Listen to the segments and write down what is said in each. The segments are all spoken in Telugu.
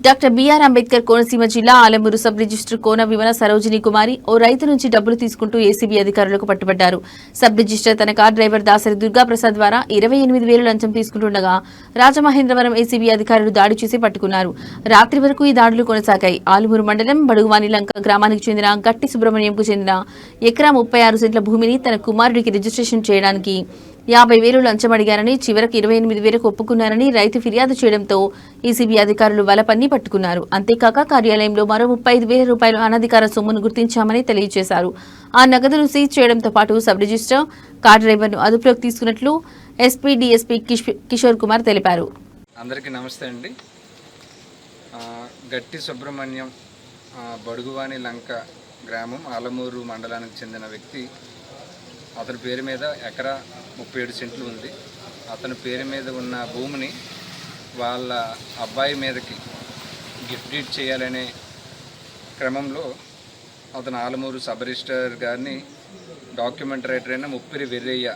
డాక్టర్ బిఆర్ అంబేద్కర్ కోనసీమ జిల్లా ఆలమూరు సబ్ రిజిస్టర్ కోన విమల సరోజిని కుమారి ఓ రైతు నుంచి డబ్బులు తీసుకుంటూ ఏసీబీ అధికారులకు పట్టుబడ్డారు. సబ్ రిజిస్టర్ తన కార్ డ్రైవర్ దాసరి దుర్గాప్రసాద్ ద్వారా 28,000 లంచం తీసుకుంటుండగా రాజమహేంద్రవరం ఏసీబీ అధికారులు దాడి చేసి పట్టుకున్నారు. రాత్రి వరకు ఈ దాడులు కొనసాగాయి. ఆలమూరు మండలం బడుగువాని లంక గ్రామానికి చెందిన గట్టి సుబ్రహ్మణ్యంకు చెందిన ఎకరా 36 సెంట్ల భూమిని తన కుమారుడికి రిజిస్ట్రేషన్ చేయడానికి 50,000 లంచం అడిగారని, చివరకు 28,000కు ఒప్పుకున్నారని రైతు ఫిర్యాదు చేయడంతో ఏసీబీ అధికారులు వలపన్ని పట్టుకున్నారు. అంతేకాక కార్యాలయంలో మరో 35,000 రూపాయల అనధికార సొమ్మును గుర్తించామని తెలియజేశారు. ఆ నగదును సీజ్ చేయడంతో పాటు సబ్ రిజిస్టర్, కార్ డ్రైవర్ను అదుపులోకి తీసుకున్నట్లు ఎస్పీ డీఎస్పీ కిషోర్ కుమార్ తెలిపారు. అందరికీ నమస్తే అండి. గట్టి సుబ్రహ్మణ్యం బడుగువాని లంక గ్రామం ఆలమూరు మండలానికి చెందిన వ్యక్తి. అతని పేరు మీద ఎకరా 37 సెంట్లు ఉంది. అతని పేరు మీద ఉన్న భూమిని వాళ్ళ అబ్బాయి మీదకి గిఫ్ట్ డీడ్ చేయాలనే క్రమంలో అతను ఆలమూరు సబ్ రిజిస్టర్ గారిని డాక్యుమెంట్ రైటర్ అయిన ముప్పిరి వెర్రయ్య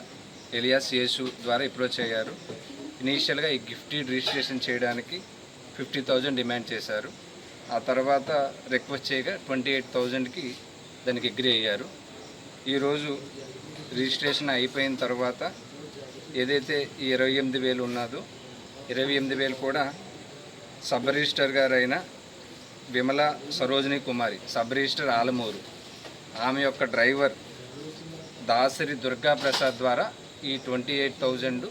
ఎలియాస్ యేసు ద్వారా అప్రోచ్ అయ్యారు. ఇనీషియల్గా ఈ గిఫ్ట్ డీడ్ రిజిస్ట్రేషన్ చేయడానికి 50,000 డిమాండ్ చేశారు. ఆ తర్వాత రిక్వెస్ట్ చేయగా 28,000కి దానికి అగ్రీ అయ్యారు. ఈరోజు రిజిస్ట్రేషన్ అయిపోయిన తర్వాత ఏదైతే ఈ 28,000 ఉన్నదో 28,000 కూడా సబ్ రిజిస్టర్ గారైన విమల సరోజిని కుమారి, సబ్ రిజిస్టర్ ఆలమూరు, ఆమె యొక్క డ్రైవర్ దాసరి దుర్గాప్రసాద్ ద్వారా ఈ 28,000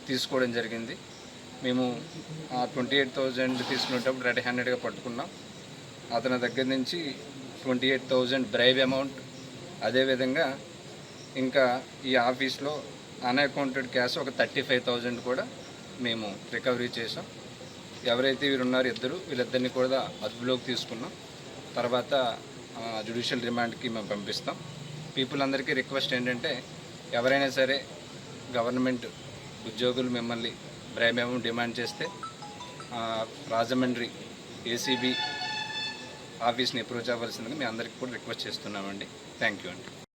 తీసుకోవడం జరిగింది. మేము ఆ 28,000 తీసుకునేటప్పుడు రెడ్ హ్యాండెడ్గా పట్టుకున్నాం. అతని దగ్గర నుంచి 28,000 బ్రైబ్ అమౌంట్, అదేవిధంగా ఇంకా ఈ ఆఫీస్లో అన్అకౌంటెడ్ క్యాష్ ఒక 35,000 కూడా మేము రికవరీ చేసాం. ఎవరైతే వీరు ఉన్నారో వీళ్ళిద్దరిని కూడా అదుపులోకి తీసుకున్నాం. తర్వాత జ్యుడిషియల్ రిమాండ్కి మేము పంపిస్తాం. పీపుల్ అందరికీ రిక్వెస్ట్ ఏంటంటే, ఎవరైనా సరే గవర్నమెంట్ ఉద్యోగులు మిమ్మల్ని బ్రైబ్ అమౌంట్ డిమాండ్ చేస్తే రాజమండ్రి ఏసీబీ ఆఫీస్ని అప్రోచ్ అవ్వాల్సిందిగా మీ అందరికీ కూడా రిక్వెస్ట్ చేస్తున్నామండి. థ్యాంక్ యూ అండి.